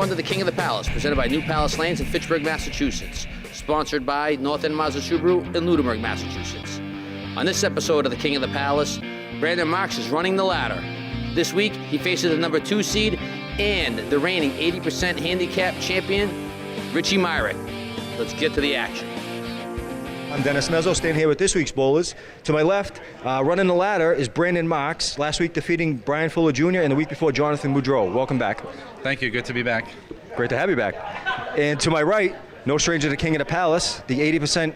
round of the King of the Palace, presented by New Palace Lanes in Fitchburg, Massachusetts. Sponsored by North End Mazda Subaru in Lunenburg, Massachusetts. On this episode of the King of the Palace, Brandon Marks is running the ladder. This week, he faces the number 2 seed and the reigning 80% handicap champion, Richie Myrick. Let's get to the action. I'm Dennis Mezzo, staying here with this week's bowlers. To my left, running the ladder is Brandon Marks, last week defeating Brian Fuller Jr. and the week before Jonathan Boudreau. Welcome back. Thank you, good to be back. Great to have you back. And to my right, no stranger to King of the Palace, the 80%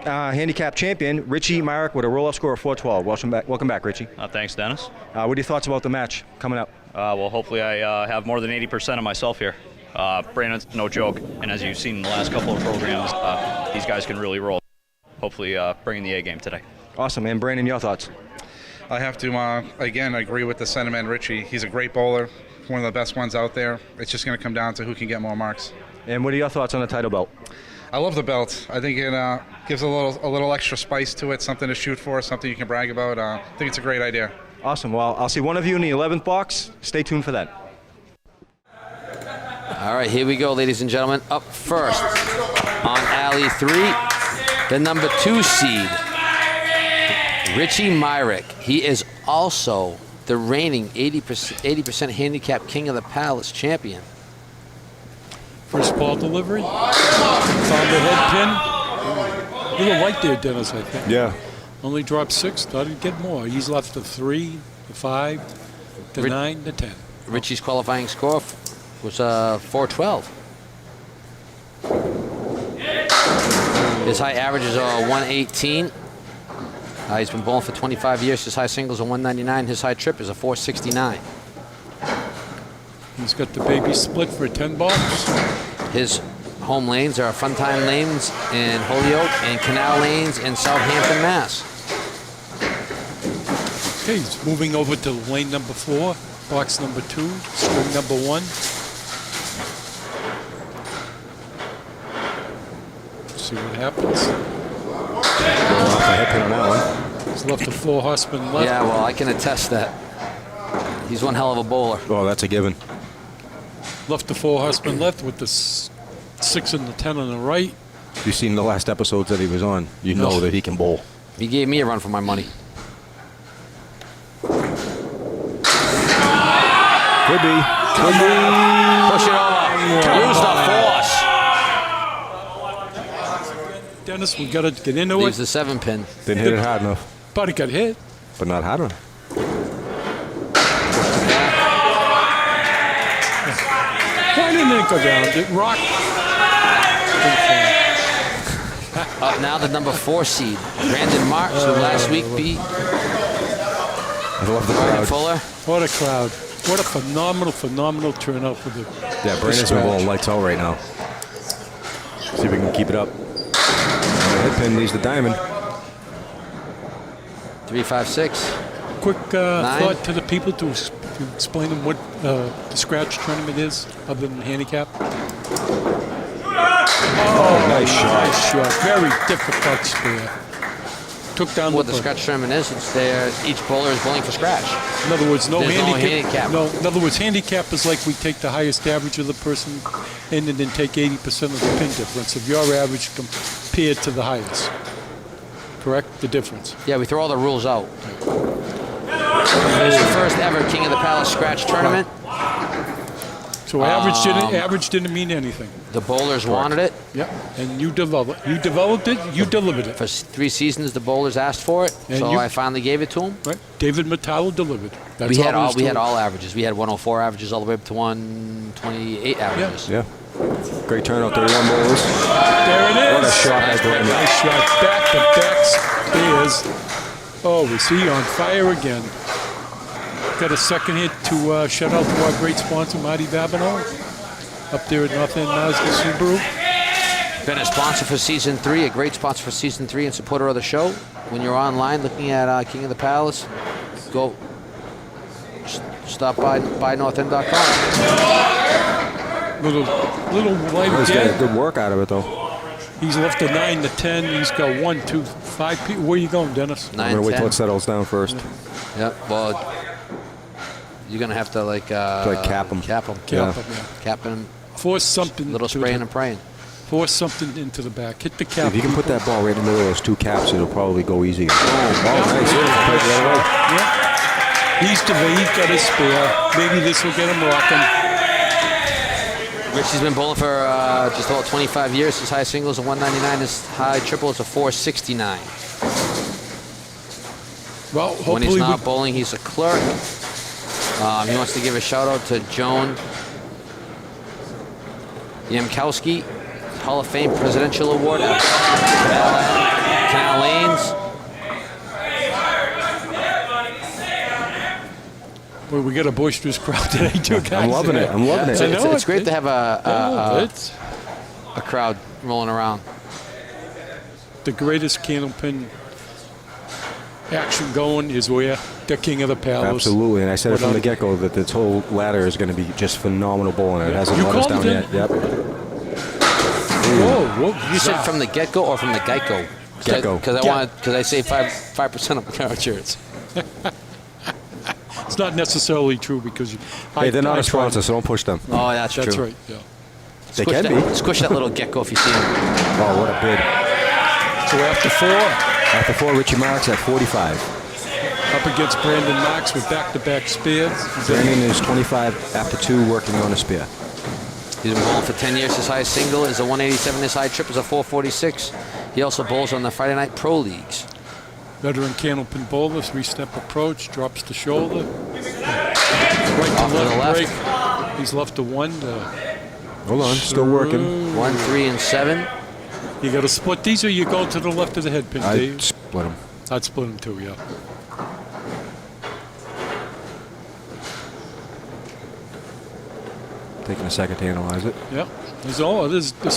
handicap champion, Richie Myrick, with a roll-off score of 412. Welcome back, Richie. Thanks, Dennis. What are your thoughts about the match coming up? Well, hopefully I have more than 80% of myself here. Brandon's no joke, and as you've seen in the last couple of programs, these guys can really roll. Hopefully bringing the A game today. Awesome, and Brandon, your thoughts? I have to, again, agree with the sentiment, Richie. He's a great bowler, one of the best ones out there. It's just going to come down to who can get more marks. And what are your thoughts on the title belt? I love the belt. I think it gives a little extra spice to it, something to shoot for, something you can brag about. I think it's a great idea. Awesome. Well, I'll see one of you in the 11th box. Stay tuned for that. All right, here we go, ladies and gentlemen. Up first on alley 3, the number 2 seed, Richie Myrick. He is also the reigning 80% handicap King of the Palace champion. First ball delivery. Found the head pin. A little light there, Dennis, I think. Yeah. Only dropped 6. Thought he'd get more. He's left the 3, the 5, the 9, the 10. Richie's qualifying score was 412. His high averages are 118. He's been bowling for 25 years. His high singles are 199. His high trip is a 469. He's got the baby split for 10 balls. His home lanes are Funtime Lanes in Holyoke and Canal Lanes in Southampton, Mass. Okay, he's moving over to lane number 4, box number 2, string number 1. See what happens. On that one. He's left the 4 horsemen left. Yeah, well, I can attest that. He's one hell of a bowler. Oh, that's a given. Left the 4 horsemen left with the 6 and the 10 on the right. You've seen the last episodes that he was on. You know that he can bowl. He gave me a run for my money. Could be. Push it over. Use the force. Dennis, we got to get into Leaves it. the 7 pin. Didn't hit it hard enough. But it got hit. But not hard enough. Why didn't it go down? It rocked. Up now the number 4 seed, Brandon Marks, who last week beat I love the Brian crowd. Fuller. What a crowd. What a phenomenal turnout for the Yeah, Brandon's been bowling lights out right now. See if we can keep it up. The head pin leaves the diamond. 356. Quick thought to the people to explain them what the scratch tournament is, other than handicap. Oh, nice shot. Nice shot. Very difficult spare. Took down What the scratch tournament is, it's there. Each bowler is bowling for scratch. In other words, no There's handicap. no handicap. No, in other words, handicap is like we take the highest average of the person and then take 80% of the pin difference of your average compared to the highest. Correct? The difference. Yeah, we throw all the rules out. It's the first ever King of the Palace scratch tournament. So average didn't mean anything. The bowlers wanted it. Yep. And you developed it. You delivered it. For 3 seasons, the bowlers asked for it, And so you- I finally gave it to them. Right. David Metallo delivered. That's We had all there is to it. all averages. We had 104 averages all the way up to 128 averages. Yeah. Great turnout, 31 bowlers. There it is. What a shot by Brandon. Nice shot. Back to back stairs. Oh, is he on fire again? Got a second hit to shout out to our great sponsor, Marty Babineau, up there at North End Mazda Subaru. Been a sponsor for season 3, a great sponsor for season 3 and supporter of the show. When you're online looking at King of the Palace, go stop by northend.com. Little light He's got a again. good work out of it, though. He's left a 9 to 10. He's got 1, 2, 5 people. Where are you going, Dennis? 9, I'm going to wait 10. till it settles down first. Yep. Well, you're gonna have to like cap him. Cap him. Yeah. Cap him, yeah. Cap him Force something. Little to spraying the- and praying. Force something into the back. Hit the cap. If you can put that ball right in the middle of those two caps, it'll probably go easy. Oh, nice. Yeah. He's got his spare. Maybe this will get him rocking. Richie's been bowling for just about 25 years. His high singles is a 199. His high triple is a 469. Well, When hopefully he's not bowling, he's a clerk. He wants to give a shout out to Joan Yamkowski, Hall of Fame Presidential Award at Canal Lanes. Well, we got a boisterous crowd today, too, guys. I'm loving it. I'm loving it. I know It's great to have a it's crowd rolling around. the greatest Candlepin action going is where the King of the Palace. Absolutely, and I said it from the Without- get-go that this whole ladder is going to be just phenomenal bowling. It hasn't You let us called down it yet. in? Yep. Whoa. You said from the get-go or from the Geico? Get-go. Because I save 5% of my insurance. It's not necessarily true because Hey, they're not a sponsor, so don't push them. Oh, that's true. That's right, yeah. They Squish can that, be. Squish that little gecko if you see him. Oh, what a bid. So after 4, After 4, Richie Marks at 45. up against Brandon Knox with back-to-back spares. Brandon is 25 after 2, working on a spear. He's been bowling for 10 years. His highest single is a 187. His high trip is a 446. He also bowls on the Friday Night Pro Leagues. Veteran Candlepin bowler, 3-step approach, drops the shoulder. Right Off to to the left left. break. He's left to 1. Hold on, still working. 1, 3, and 7. You got to split these, or you go to the left of the head pin, I Dave? split him. I'd split them too, yeah. Taking a second to analyze it. Yeah. As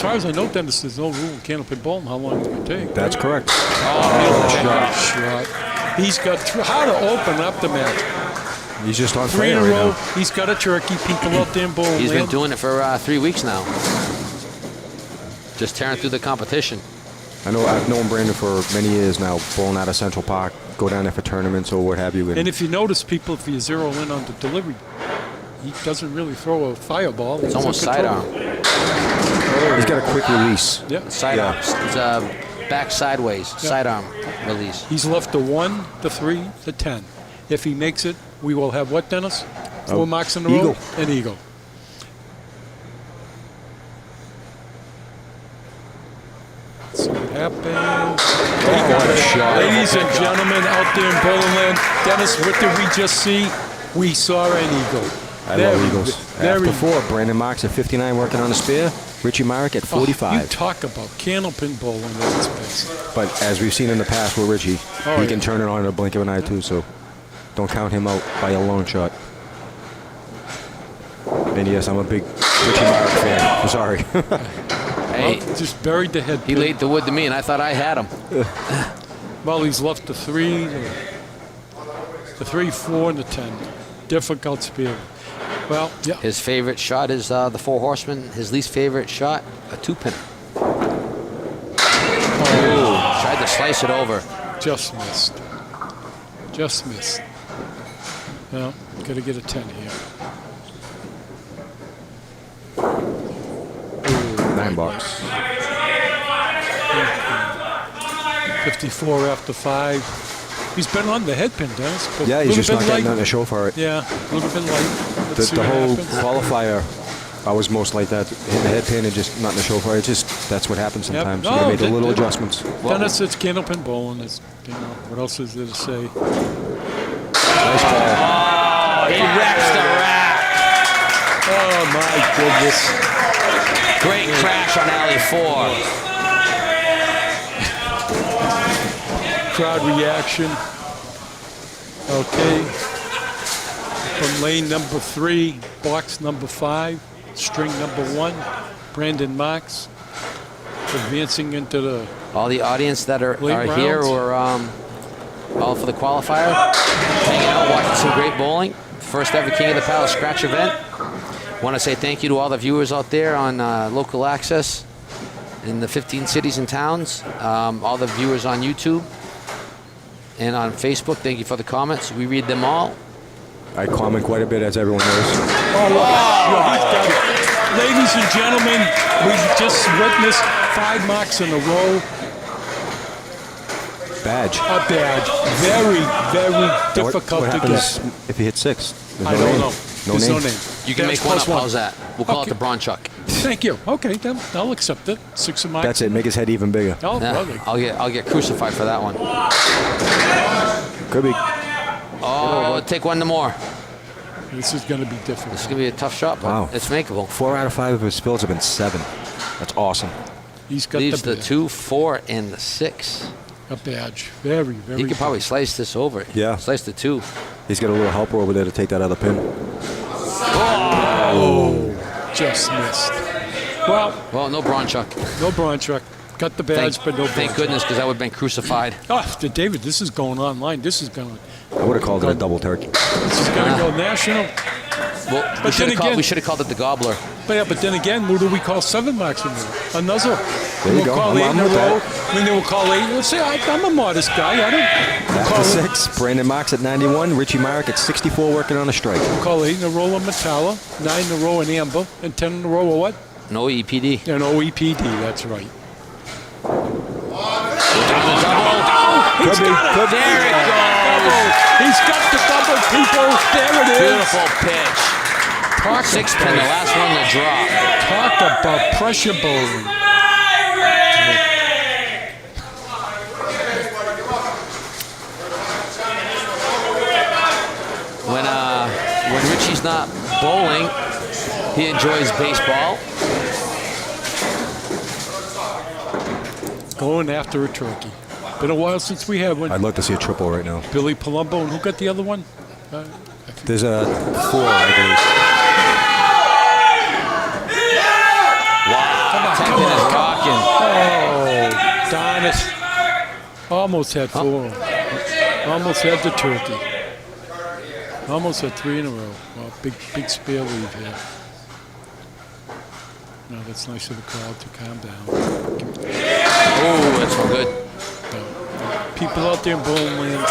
far as I know, Dennis, there's no rule in Candlepin bowling how long it's going to take. That's correct. Shot. He's got how to open up the match. He's just on 3 in fire a right row. now. He's got a turkey. People out there in bowling He's been land. doing it for 3 weeks now. Just tearing through the competition. I know I've known Brandon for many years now, bowling out of Central Park, go down there for tournaments or what have you. And if you notice, people, if you zero in on the delivery, he doesn't really throw a fireball. It's almost sidearm. he's got a quick release. Yeah. Sidearm. It's back sideways. Sidearm release. He's left the 1, the 3, the 10. If he makes it, we will have what, Dennis? 4 marks in a eagle. row? An eagle. Let's see what happens. What a shot. Ladies and gentlemen out there in bowling land, Dennis, what did we just see? We saw an eagle. I Very love Eagles. good. Very After 4, Brandon Marks at 59 working on a spear. Richie Marek at You 45. talk about Candlepin bowling at its best. But as we've seen in the past with Richie, Oh, he yeah. can turn it on in a blink of an eye too, so don't count him out by a long shot. And yes, I'm a big Richie Marek fan. I'm sorry. Hey, Well, just buried the head he pin. laid the wood to me, and I thought I had him. Well, he's left the 3, the 3, 4, and the 10. Difficult spear. Well, yeah. His favorite shot is the 4 Horsemen. His least favorite shot, a 2-pinner. Tried to slice it over. Just missed. Just missed. Well, got to get a 10 here. 9 bucks. 54 after 5. He's been on the head pin, Dennis. But Yeah, a he's little just not bit getting light. on the show for it. Yeah, a little bit light. Let's see The what whole happens. qualifier, I was most like that. Hitting the head pin and just not in the show for it. It's just, that's what happens Yep. sometimes. No, You gotta make the that- little that- adjustments. Dennis, it's Candlepin bowling. It's, what else is there to say? Nice ball. He wrecks the rack. Oh, my goodness. Great crash on alley 4. Crowd reaction. Okay. From lane number 3, box number 5, string number 1, Brandon Marks advancing into the All the audience that are Late here rounds. were all for the qualifier, hanging out, watching some great bowling. First ever King of the Palace scratch event. Want to say thank you to all the viewers out there on local access in the 15 cities and towns. All the viewers on YouTube and on Facebook. Thank you for the comments. We read them all. I comment quite a bit, as everyone knows. Oh, he's got it. Ladies and gentlemen, we just witnessed 5 marks in a row. Badge. A badge. Very, very difficult what to happens get. if you hit 6? I don't know. No There's name. no name. You can Badge make one up. plus one. How's that? We'll call Okay. it the Bronchuck. Thank you. Okay, then I'll accept it. 6 of marks. That's it. Make his head even bigger. Oh, Yeah, brother. I'll get crucified for that one. Could be. Oh, take one more. This is going to be difficult. This is gonna be a tough shot, but Wow. it's makeable. 4 out of 5 of his fills have been 7. That's awesome. He's got Leaves the the 2, 4, and the 6. a badge. Very, very He could probably slice this over. Yeah. Slice the 2. He's got a little helper over there to take that other pin. just missed. Well, No Bronchuck. no Bronchuck. Got the badge, but no Thank Bronchuck. goodness, because I would have been crucified. Oh, David, this is going online. This is going. I would have called it a double turkey. This is going to go national. Well, But then again- we should have called it the Gobbler. But yeah, but then again, who do we call 7 marks in a row? Another. There you We'll go. call I'm 8 in a with that. row. Then we'll call 8. Let's say I'm a modest guy. I don't. We'll After call 6, Brandon Marks at 91, Richie Myrick at 64 working on a strike. We'll call 8 in a row on Metalla, 9 in a row in Amber, and 10 in a row of what? No EPD. And OEPD. That's right. Could be. Could be. There it goes. Double. He's got the double, people. There it is. Beautiful pitch. Talk 6 pin, the last one to drop. Talk about pressure bowling. When Richie's not bowling, he enjoys baseball. Going after a turkey. Been a while since we had one. I'd love to see a triple right now. Billy Palumbo, and who got the other one? There's a 4, I believe. Tech pin is rocking. Oh, darn it. Almost had 4. Almost had the turkey. Almost had 3 in a row. Well, big spare lead here. No, that's nice of the crowd to calm down. Oh, that's so good. People out there in bowling land,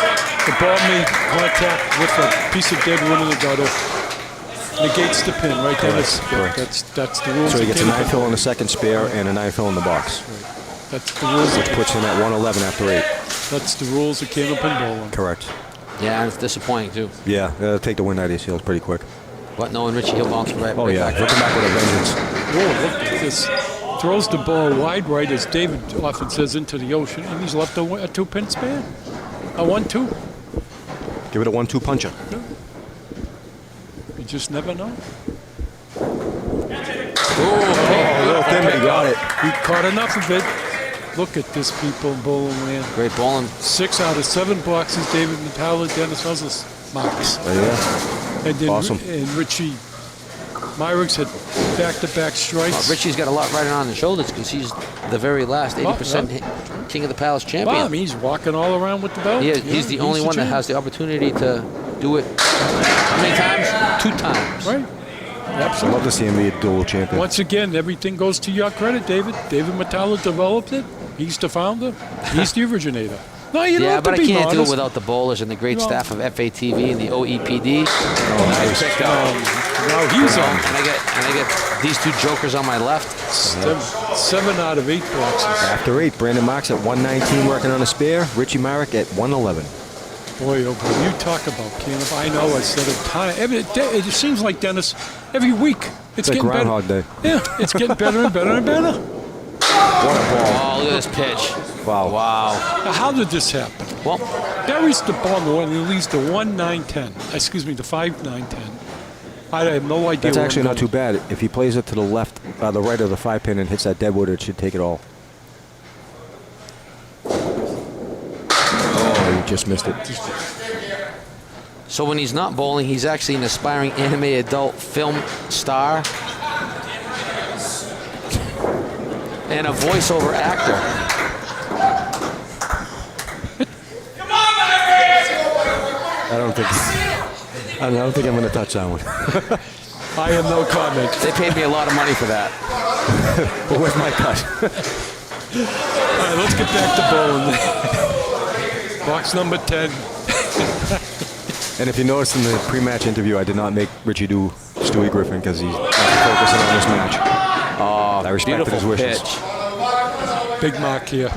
the ball made contact with a piece of dead wood in the gutter. Negates the pin, right? Correct. That's the rules. So he of gets a Candlepin. 9 fill on the second spare and a 9 fill in the box. That's the rules. Which puts him at 111 after 8. That's the rules of Candlepin bowling. Correct. Yeah, and it's disappointing too. Yeah, take the win out of these heels pretty quick. But knowing Richie, he'll bounce right, Oh, right yeah. back. He'll come back with a vengeance. Whoa, look at this. Throws the ball wide right, as David often says, into the ocean, and he's left a 2-pin span. A 1-2. Give it a 1-2 puncher. You just never know. Little thin, but he got it. He caught enough of it. Look at this, people in bowling land. Great bowling. 6 out of 7 boxes, David Metalla, Dennis Nuzzles marks. Yeah. And then Awesome. and Richie Myrick's had back-to-back strikes. Richie's got a lot riding on his shoulders because he's the very last 80% King of the Palace champion. Well, I mean, he's walking all around with the belt. He's the only one that has the opportunity to do it. How many times? 2 times. Right. I'd Absolutely. love to see him be a dual champion. Once again, everything goes to your credit, David. David Metalla developed it. He's the founder. He's the originator. No, you don't Yeah, have but to I be can't do it modest. without the bowlers and the great No. staff of FATV and the OEPD. No, he's on. And I get these 2 jokers on my left. 7 out of 8 boxes. After 8, Brandon Marks at 119 working on a spare. Richie Myrick at 111. Boy, oh boy, you talk about Candlepin. I know I said it time. It just seems like, Dennis, every week it's Like getting Groundhog better. Day. Yeah, it's getting better and better and better. What a ball. Oh, look at this pitch. Wow. Wow. Now, how did this happen? Well, Buries the ball in the one, and he leads the 1-9-10. Excuse me, the 5-9-10. I have no idea. That's where actually I'm not too going. bad. If he plays it to the left, the right of the 5 pin and hits that deadwood, it should take it all. Oh, you just missed it. so when he's not bowling, he's actually an aspiring anime adult film star and a voiceover actor. I don't think I'm going to touch that one. I have no comment. They paid me a lot of money for that. But where's my cut? All right, let's get back to bowling. Box number 10. And if you noticed in the pre-match interview, I did not make Richie do Stewie Griffin because he's not focusing on this match. Oh, I respected his beautiful wishes. pitch. Big mark here.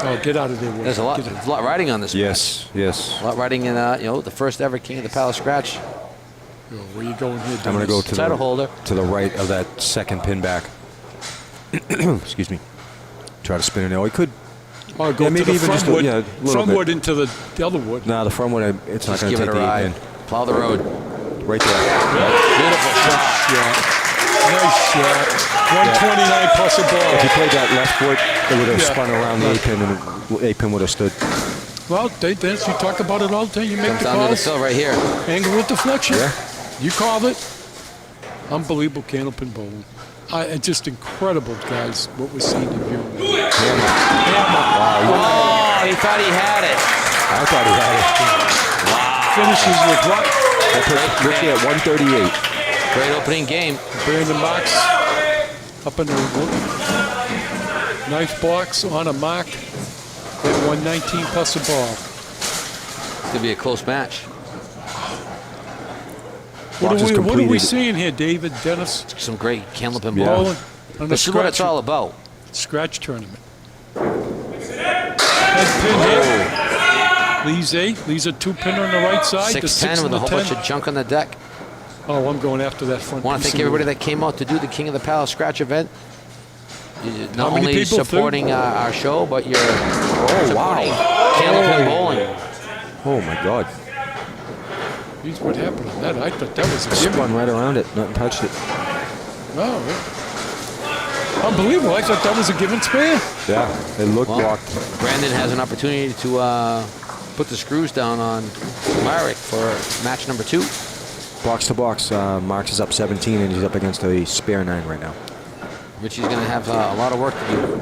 Oh, get out of there, Will. There's a lot riding on this Yes, yes. match. A lot riding in, the first ever King of the Palace scratch. Oh, where you going here, Dennis? I'm going to go to Title holder. to the right of that second pin back. Excuse me. Try to spin it now. He could. Oh, go Yeah, to maybe the even front just a- wood. yeah, a little front bit. wood into the other wood. Nah, the front one, it's not Just going give to it take a the ride. 8 pin. Plow the road. Right there. Beautiful shot. Nice shot. 129 plus a If ball. he played that left foot, it would have Yeah. spun around the 8 pin, and the 8 pin would have stood. Well, Dennis, you talk about it all the time. You make Comes the down to the calls. fill right here. Angle with deflection. Yeah. You called it. Unbelievable Candlepin bowling. It's just incredible, guys, what we're seeing in here. Oh, he thought he had it. I thought he had it. Finishes with what? I put Ricky at 138. Great opening game. Brandon Marks up in the knife box on a mark at 119 plus a ball. It's going to be a close match. What Box is are we completed. seeing here, David, Dennis? Some great Candlepin Yeah. bowling. Bowling on a This is what it's scratch- all about. Scratch tournament. Head pin hit. Leaves 8. Leaves a 2-pin on the right side. The 6-10 6 with and a the whole 10. bunch of junk on the deck. Oh, I'm going after that front. I want to piece thank of everybody wood. that came out to do the King of the Palace scratch event. You're not How many only people? supporting our show, but you're supporting Candlepin bowling. Oh, my God. Jeez, what happened on that? I thought that was a given. Spun right around it. Nothing touched it. Oh, yeah. Unbelievable. I thought that was a given spare. Yeah, it looked Well, blocked. Brandon has an opportunity to put the screws down on Myrick for match number 2. Box to box, Marks is up 17, and he's up against a spare 9 right now. Richie's going to have a lot of work to do.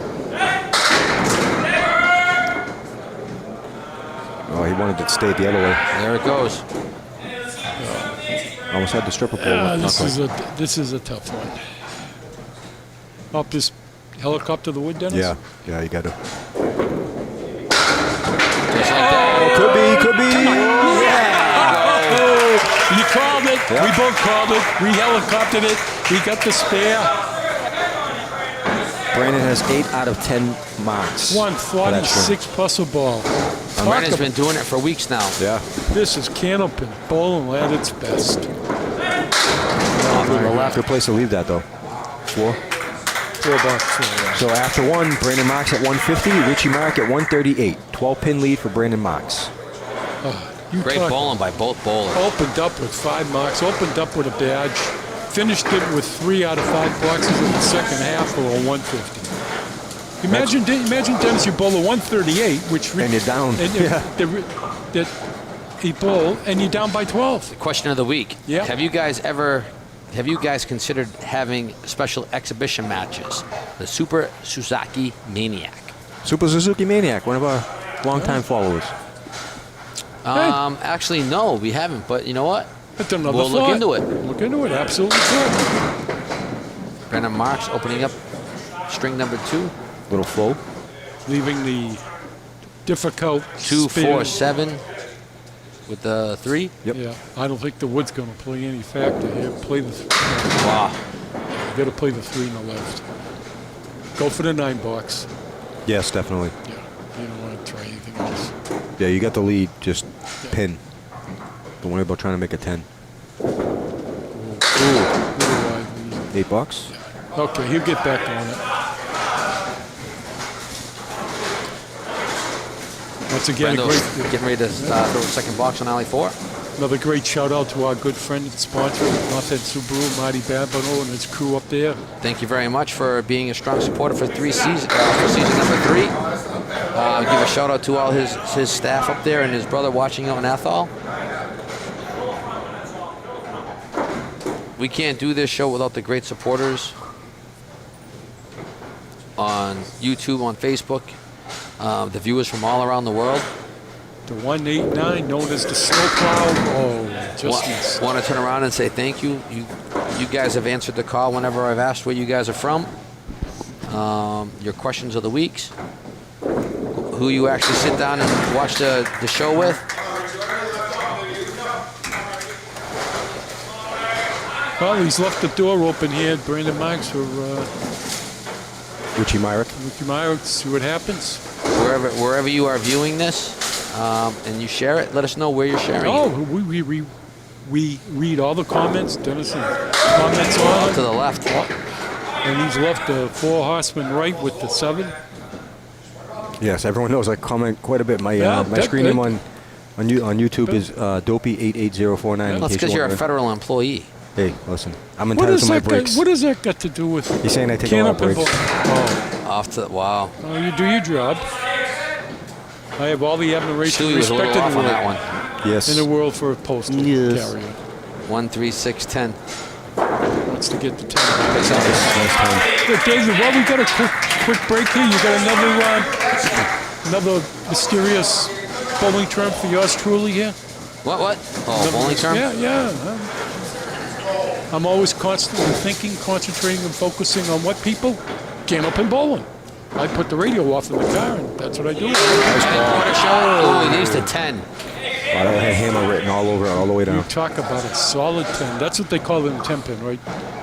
Oh, he wanted it to stay the other way. There it goes. Almost had the stripper pole. not This quite. is a tough one. Up this helicopter the wood, Dennis? Yeah, you got to. Just like that. Could be. You called it. Yeah. We both called it. We helicoptered it. We got the spare. Brandon has 8 out of 10 marks. for that string. 146 plus a ball. Brandon's been doing it for weeks now. Yeah. This is Candlepin bowling at its best. Good place to leave that, though. 4. $4. So after 1, Brandon Marks at 150, Richie Mark at 138. 12-pin lead for Brandon Marks. You Great talk- bowling by both bowlers. Opened up with 5 marks. Opened up with a badge. Finished it with 3 out of 5 boxes in the second half for a 150. Imagine, Dennis, you bowl a 138, which And you're down. And Yeah. that he bowl and you're down by 12. Question of the week. Yeah. Have you guys considered having special exhibition matches? The Super Suzuki Maniac. Super Suzuki Maniac, one of our longtime followers. Actually, no, we haven't. But you know what? That's another We'll look thought. into it. Look into it, absolutely good. Brandon Marks opening up string number 2. Little flow. Leaving the difficult 2, spin. 4, 7 with the 3. Yep. Yeah, I don't think the wood's going to play any factor here. Play the. Wow. You got to play the 3 in the left. Go for the 9 box. Yes, definitely. Yeah, you don't want to try anything else. Yeah, you got the lead. Just pin. Don't worry about trying to make a 10. Little wide lead. $8. Okay, he'll get back on it. Once again, Brando's great, getting ready to throw a second box on alley 4. another great shout out to our good friend and sponsor, Northhead Subaru, Marty Babino, and his crew up there. Thank you very much for being a strong supporter for for season number 3. Give a shout out to all his staff up there and his brother watching out in Athol. We can't do this show without the great supporters on YouTube, on Facebook, the viewers from all around the world. The 189, known as the snowplow. Oh, just Want to turn around and say thank you. You guys have answered the call whenever I've asked where you guys are from. Your questions of the weeks. Who you actually sit down and watch the show with. Well, he's left the door open here. Brandon Marks for Richie Myrick. Ricky Meyer. See what happens. Wherever you are viewing this, and you share it, let us know where you're sharing Oh, it. we read all the comments. Dennis comments on To it. the left. And he's left the 4 horsemen right with the 7. Yes, everyone knows I comment quite a bit. My Yeah, my that's screen good. name on YouTube is Dopey88049. Well, that's because you're a federal employee. Hey, listen, I'm What entitled does to my that breaks. what does that got to do with? He's saying I take a lot of Candlepin breaks. ball? Off to wow. Oh, you do your job. I have all the admiration Stewie and was a respect little in off the on that world. one. Yes. In the world for a postal carrier. 13610. Wants to get the 10. Nice time. Hey, David, well, we got a quick break here. You got another mysterious bowling term for yours truly here? What? Oh, bowling term? Yeah. I'm always constantly thinking, concentrating, and focusing on what people can't up in bowling. I put the radio off in the car, and that's what I do. Oh, he needs the 10. I had hammer written all over it, all the way You down. talk about a solid 10. That's what they call it in 10-pin, right?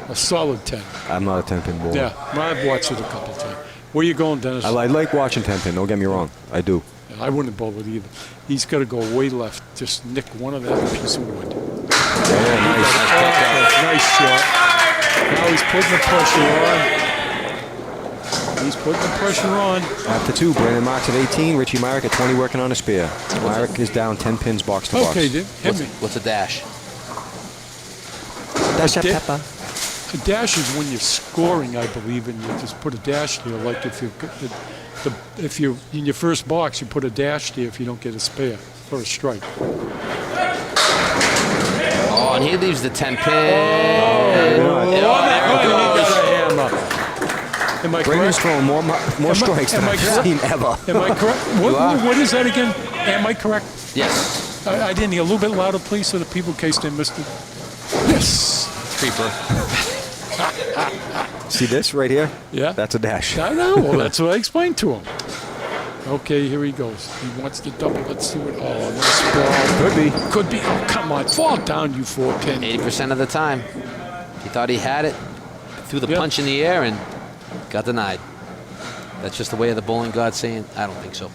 A solid 10. I'm not a 10-pin bowler. Yeah, I've watched it a couple times. Where you going, Dennis? I like watching 10-pin, don't get me wrong. I do. I wouldn't bowl it either. He's got to go way left. Just nick one of that piece of wood. Nice shot. Now he's putting the pressure on. He's putting the pressure on. After 2, Brandon Marks at 18, Richie Myrick at 20 working on a spear. Myrick is down 10 pins box to box. Okay, dude. Hit me. What's a dash? That's a Da- pepper. A dash is when you're scoring, I believe, and you just put a dash there. Like if you're in your first box, you put a dash there if you don't get a spare or a strike. Oh, and he leaves the 10 pin. Am I Brandon's correct? throwing more strikes than am I I've correct? seen ever. Am I correct? What is that again? Am I correct? Yes. I didn't hear. A little bit louder, please, so the people, in case they missed it. Yes. Creeper. See this right here? Yeah. That's a dash. I know. Well, that's what I explained to him. Okay, here he goes. He wants to double. Let's see what. Oh, nice ball. Could be. Could be. Oh, come on. Fall down, you 4-pin. 80% of the time. He thought he had it. Threw the Yep. punch in the air and got denied. That's just the way of the bowling god saying, I don't think so.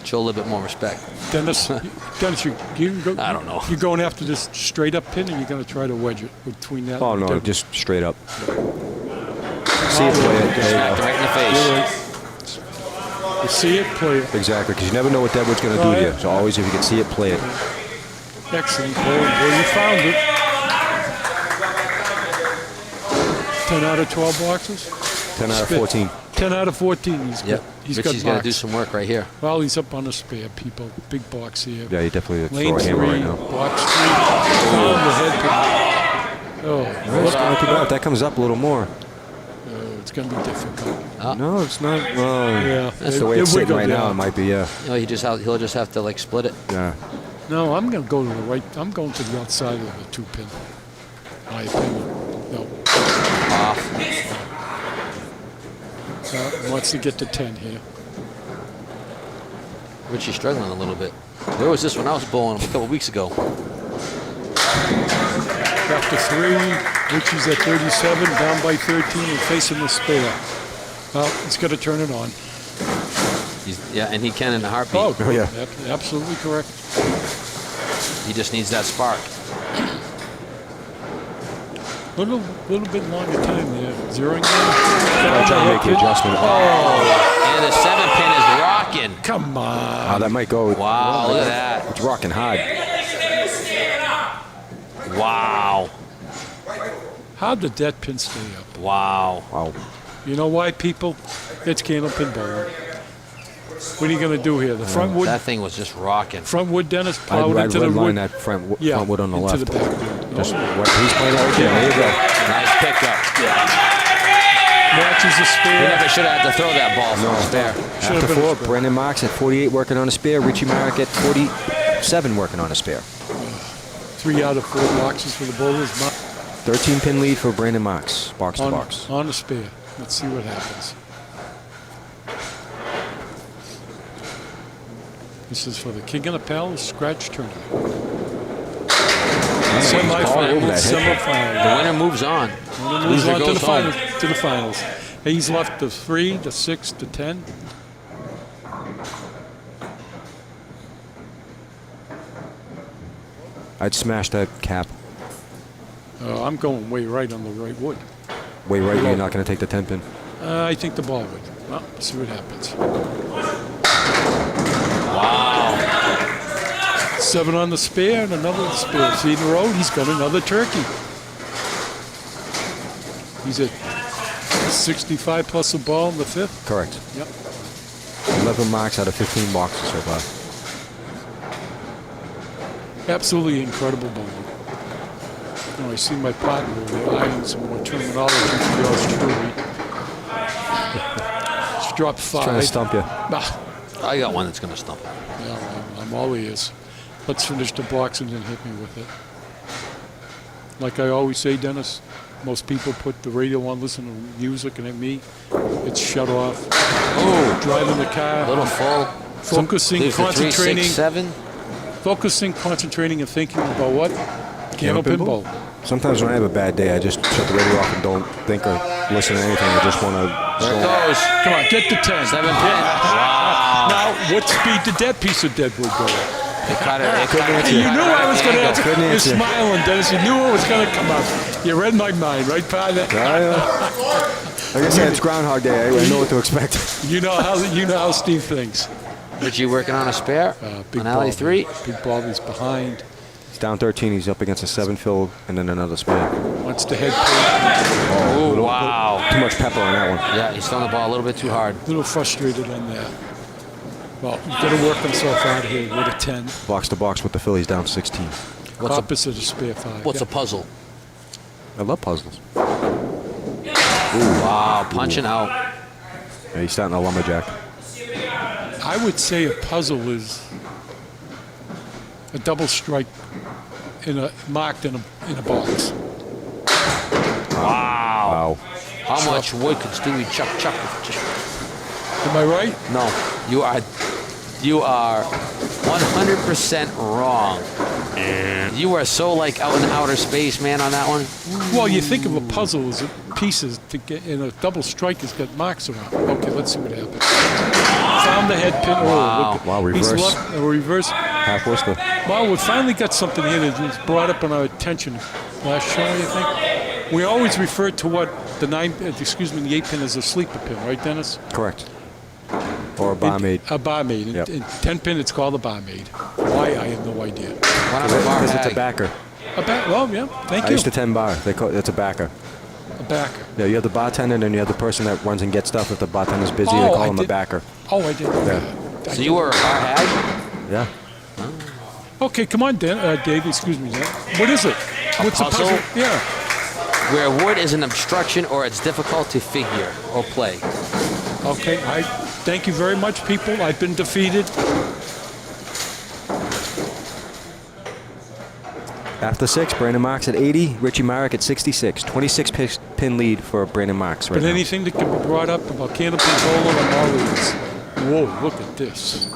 Show a little bit more respect. Dennis, you can go. I don't know. You're going after this straight up pin, and you're going to try to wedge it between that. Oh, and no, Dennis. just straight up. See it play it. There you Smacked go. right in the face. You're right. You see it, play it. Exactly, because you never know what Deadwood's going to Oh, do to yeah. you. So always, if you can see it, play it. Excellent play. Boy, you found it. 10 out of 12 boxes. 10 out of Spit. 14. 10 out of 14. He's Yep. got. He's Richie's got got to do box. some work right here. Well, he's up on the spare, people. Big box here. Yeah, you definitely Lane throw a hammer 3, right now. box 3. Oh, the head pin. Oh, That's not too bad. If that comes up a little more. it's going to be difficult. No, it's not. Yeah. That's the way it's sitting right now. It might be, yeah. You know, he'll just have to like split it. Yeah. No, I'm going to go to the right. I'm going to the outside of the 2-pin. My opinion. No. Off. Wants to get to 10 here. Richie's struggling a little bit. Where was this when I was bowling a couple weeks ago? After 3, Richie's at 37, down by 13, and facing the spare. Well, he's got to turn it on. Yeah, and he can in a heartbeat. Oh, Oh, yeah. Absolutely correct. He just needs that spark. Little bit longer time there. Zeroing in. I'll try to make the adjustment. And the 7-pin is rocking. Come on. Oh, that might go. Wow, look at that. It's rocking hard. Wow. How did that pin stay up? Wow. Wow. You know why, people? It's Candlepin bowling. What are you going to do here? The front wood, That thing was just rocking. front wood, Dennis, plowed I'd into the red wood. line that front wood on the into left. the back wood. Just Oh, what he's playing right there. There you go. Nice pickup. matches the He spare. never should have had to throw that ball from his spare. Should have After been 4, a spare. Brandon Marks at 48 working on a spare. Richie Myrick at 47 working on a spare. 3 out of 4 boxes for the bowlers. 13-pin lead for Brandon Marks, box to box. On the spare. Let's see what happens. This is for the King of the Palace Scratch Tournament. Semifinals. The Semifinals. winner moves on. Moves Loser on to goes the home. finals. To the finals. He's left the 3, the 6, the 10. I'd smash that cap. I'm going way right on the right wood. Way right, you're not going to take the 10 pin. I think the ball would. Well, see what happens. Wow. 7 on the spare and another spare. See the road? He's got another turkey. He's at 65 plus a ball in the 5th. Correct. Yep. 11 marks out of 15 boxes so far. Absolutely incredible bowling. You know, I see my partner eyeing some more terminology for yours truly. She dropped 5. Trying to stump you. Ah, I got one that's going to stump him. yeah, I'm all ears. Let's finish the box and then hit me with it. Like I always say, Dennis, most people put the radio on, listen to music, and at me, it's shut off. Oh, Driving the car, a little full. focusing, Leaves the 3, concentrating, 6, 7. focusing, concentrating, and thinking about what? Candlepin bowl. Sometimes when I have a bad day, I just shut the radio off and don't think or listen to anything. I just want to. There it goes. Come on, get the 10. 7 pin. Wow. Now, what speed did that piece of deadwood go at? They cut it. You knew I was going to answer. Couldn't You're answer. smiling, Dennis. You knew it was going to come up. You read my mind, right, partner? Like I said, it's Groundhog Day. I know what to expect. You know how Steve thinks. Richie working on a spare. Big On alley ball. 3. Big ball. He's behind. He's down 13. He's up against a 7 fill and then another spin. Wants to head play. Oh, wow. Too much pepper on that one. Yeah, he's throwing the ball a little bit too hard. A little frustrated on that. Well, you got to work himself out here with a 10. Box to box with the Phillies down 16. What's Opposite of spare 5. What's yeah. a puzzle? I love puzzles. Wow, punching out. Yeah, he's starting a lumberjack. I would say a puzzle is a double strike marked in a box. Wow. How much wood could Stewie chuck? Am I right? No, you are 100% wrong. You are so like out in outer space, man, on that one. Well, you think of a puzzle as pieces to get in a double strike has got marks around. Okay, let's see what happens. Found the head pin. Wow. Wow, He's reverse. left, reverse. Half Worcester. Well, we finally got something here that was brought up on our attention last show, I think. We always referred to what the 8 pin as a sleeper pin, right, Dennis? Correct. Or a barmaid. A barmaid. Yep. In 10 pin, it's called a barmaid. Why? I have no idea. One of the bar Because it's a hag. backer. Well, yeah, thank I you. used to 10 bar. It's a backer. A backer. Yeah, you have the bartender and then you have the person that runs and gets stuff. If the bartender's busy, they Oh, call I him a did- backer. Oh, I didn't know Yeah. that. So you were a bar hag? Yeah. Okay, come on, Dave. Excuse me. What is it? What's the puzzle? Yeah. Where wood is an obstruction or it's difficult to figure or play. Okay. I thank you very much, people. I've been defeated. After 6, Brandon Marks at 80, Richie Marek at 66. 26 pin lead for Brandon Marks right But now. anything that can be brought up about Candlepin bowling, I'm always. Whoa! Look at this.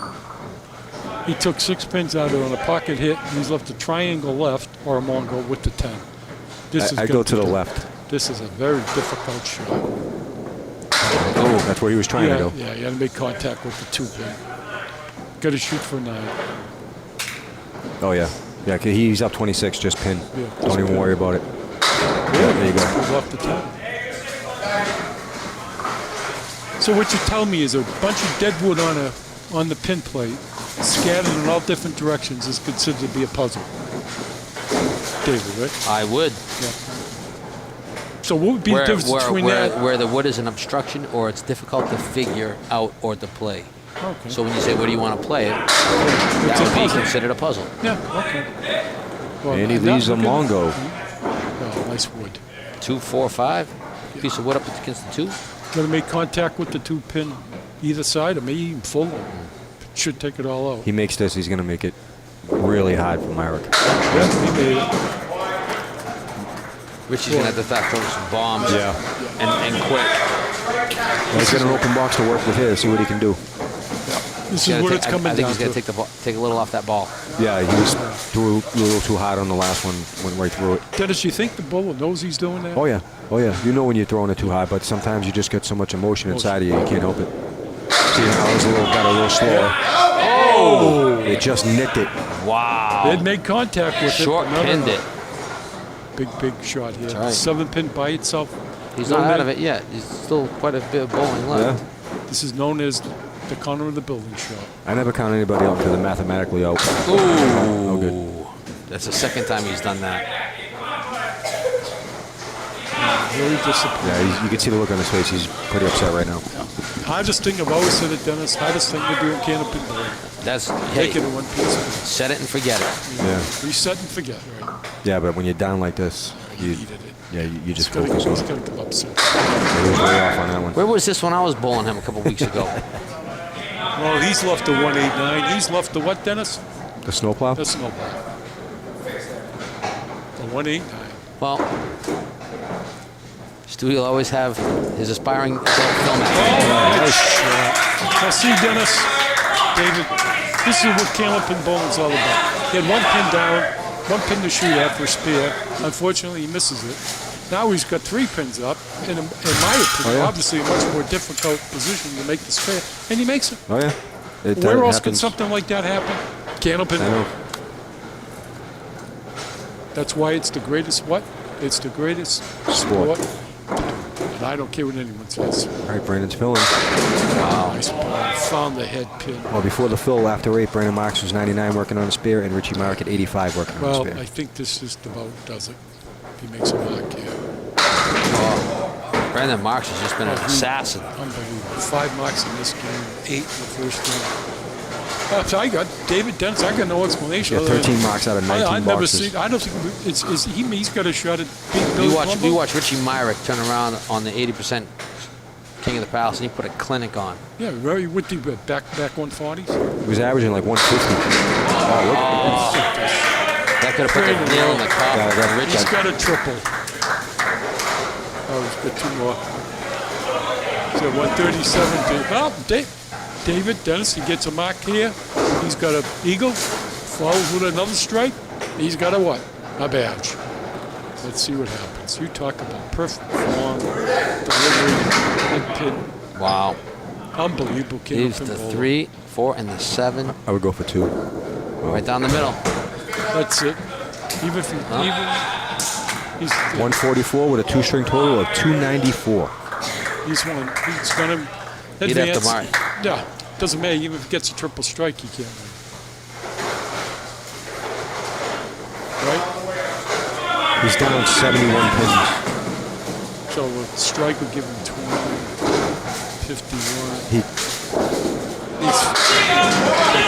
He took 6 pins out of it on a pocket hit. And he's left a triangle left or a Mongo with the 10. This is I good go to the left. This is a very difficult shot. Oh, that's where he was trying to go. Yeah, you got to make contact with the 2 pin. Got to shoot for 9. Oh, yeah. Yeah, 'cause he's up 26, just pin. Yeah, Don't just even pin. worry about it. Yeah, there you go. He's left the 10. So what you tell me is a bunch of dead wood on the pin plate, scattered in all different directions, is considered to be a puzzle. David, right? I would. So what would be the difference between that? Where the wood is an obstruction or it's difficult to figure out or to play. Okay. So when you say, what do you want to play it? It's That a would be puzzle. considered a puzzle. Yeah, okay. Well, And he now leaves a look at- Mongo. Oh, nice wood. 2, 4, 5. Piece of wood up against the 2. Got to make contact with the 2 pin either side, or maybe even full. Should take it all out. He makes this, he's going to make it really hard for Marek. Yeah, he made it. Richie's going to have to start throwing some bombs. Yeah. And quick. He's got an open box to work with here, see what he can do. This is what it's coming I think down he's going to. to take a little off that ball. Yeah, he was threw a little too hard on the last one, went right through it. Dennis, you think the bowler knows he's doing that? Oh yeah, oh yeah. You know when you're throwing it too high, but sometimes you just get so much emotion inside of you, you can't help it. See how it was got a little slower. Oh! It just nicked it. Wow. It made contact with Short it. but pinned it. Big shot here. right. 7-pin by itself. He's not out of it yet. He's still quite a bit of bowling left. Yeah. This is known as the corner of the building shot. I never count anybody out until they're mathematically out. Ooh. No good. That's the second time he's done that. Very disappointed. Yeah, you can see the look on his face. He's pretty upset right now. Hardest thing, I've always said it, Dennis, hardest thing to do in Candlepin bowling. That's Take hey, it in one piece. set it and forget it. Yeah. Reset and forget, right? Yeah, but when you're down like this, He you, needed it. yeah, you just He's focus on got it. to come up soon. He was way off on that one. Where was this when I was bowling him a couple weeks ago? Well, he's left a 189. He's left the what, Dennis? The snowplow? That's no ball. A 189. Well, Stu will always have his aspiring film actor. Nice shot. Now see, Dennis, David, this is what Candlepin bowling's all about. He had one pin down, one pin to shoot at for a spear. Unfortunately, he misses it. Now he's got 3 pins up, in my opinion, obviously a much more difficult position to make the spear, and he makes it. Oh, yeah. It Where else could happens. something like that happen? Candlepin. I know. That's why it's the greatest what? It's the greatest sport. And I don't care what anyone says. All right, Brandon's filling. Nice ball. Found the head pin. Well, before the fill, after 8, Brandon Marks was 99 working on a spear, and Richie Mark at 85 working on a Well, spear. I think this just about does it. He makes a mark here. Brandon Marks has just been an assassin. Unbelievable. 5 marks in this game, 8 in the first game. So I got David Dennis. I got no explanation. Yeah, other than- 13 marks out of 19 I've never boxes. seen. I don't think he's got a shot at beating We Billy watched Colombo. Richie Myrick turn around on the 80% King of the Palace, and he put a clinic on. Yeah, very with the back 140s. He was averaging like 150. That could have put the nail in the coffin Yeah, for He's Richie. got a triple. Oh, he's got 2 more. So 137. Well, David Dennis, he gets a mark here. He's got an eagle. Follows with another strike. He's got a what? A badge. Let's see what happens. You talk about perfect form, delivery, and pin. Wow. Unbelievable. Leaves Candlepin the bowling. 3, 4, and the 7 I would go for 2. right down the middle. That's it. Even if he's 144 with a 2-string total of 294. He's one. He's gonna He'd have to advance. mark. Yeah, doesn't matter. Even if he gets a triple strike, he can't win. Right? He's down 71 pins. So a strike would give him 20, 51. He, That's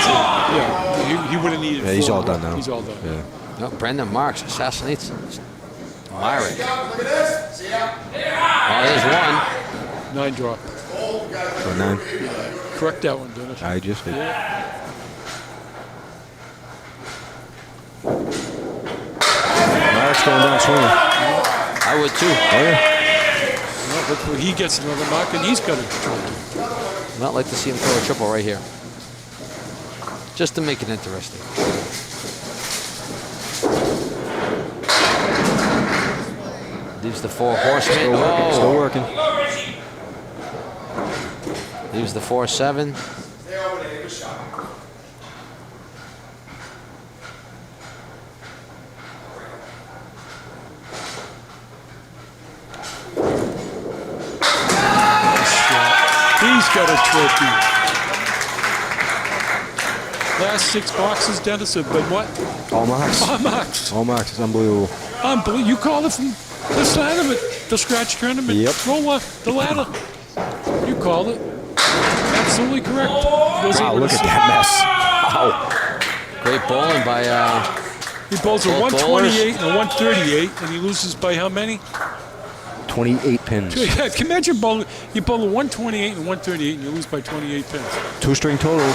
it. Yeah, he would have needed. yeah, he's 4. all done now. He's all done. Yeah. No, Brandon Marks assassinates Myrick. Oh, there's 1. 9 drop. So 9. Correct that one, Dennis. I just did. Mark's going down swinging. I would too. Oh, yeah. Well, hopefully he gets another mark, and he's got a triple. Not like to see him throw a triple right here. Just to make it interesting. Leaves the 4 horsemen. Still working. Leaves the 4-7. He's got a trophy. Last 6 boxes, Dennis, have been what? All marks. All marks. All marks. It's unbelievable. Unbelievable. You called it from the side of it, the scratch tournament. Yep. Roll the ladder. You called it. Absolutely correct. Wow, look at that mess. Wow. Great bowling by He bowls a Both 128 and a 138, and he loses by how many? 28 pins. Yeah, can you imagine you bowl a 128 and 138, and you lose by 28 pins. 2-string total.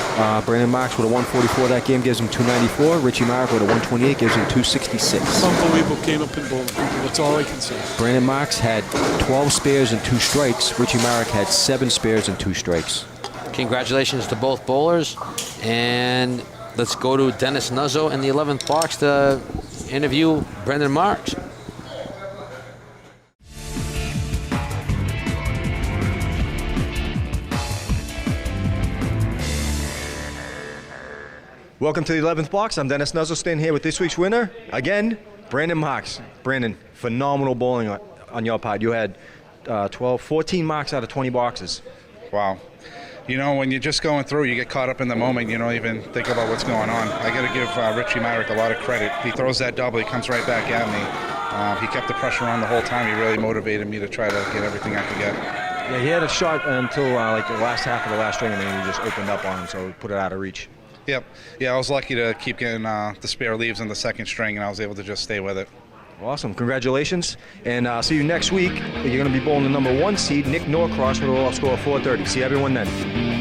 Brandon Marks with a 144 that game gives him 294. Richie Mark with a 128 gives him 266. Unbelievable Candlepin bowling, people. That's all I can say. Brandon Marks had 12 spares and 2 strikes. Richie Mark had 7 spares and 2 strikes. Congratulations to both bowlers. And let's go to Dennis Nuzzo in the 11th box to interview Brendan Marks. Welcome to the 11th box. I'm Dennis Nuzzo, staying here with this week's winner. Again, Brandon Marks. Brandon, phenomenal bowling on your part. You had 14 marks out of 20 boxes. Wow. You know, when you're just going through, you get caught up in the moment. You don't even think about what's going on. I got to give Richie Myrick a lot of credit. He throws that double. He comes right back at me. He kept the pressure on the whole time. He really motivated me to try to get everything I could get. Yeah, he had a shot until like the last half of the last string, and then he just opened up on him, so put it out of reach. Yep. Yeah, I was lucky to keep getting the spare leaves in the second string, and I was able to just stay with it. Awesome. Congratulations. And see you next week. You're going to be bowling the number 1 seed, Nick Norcross, with a score of 430. See everyone then.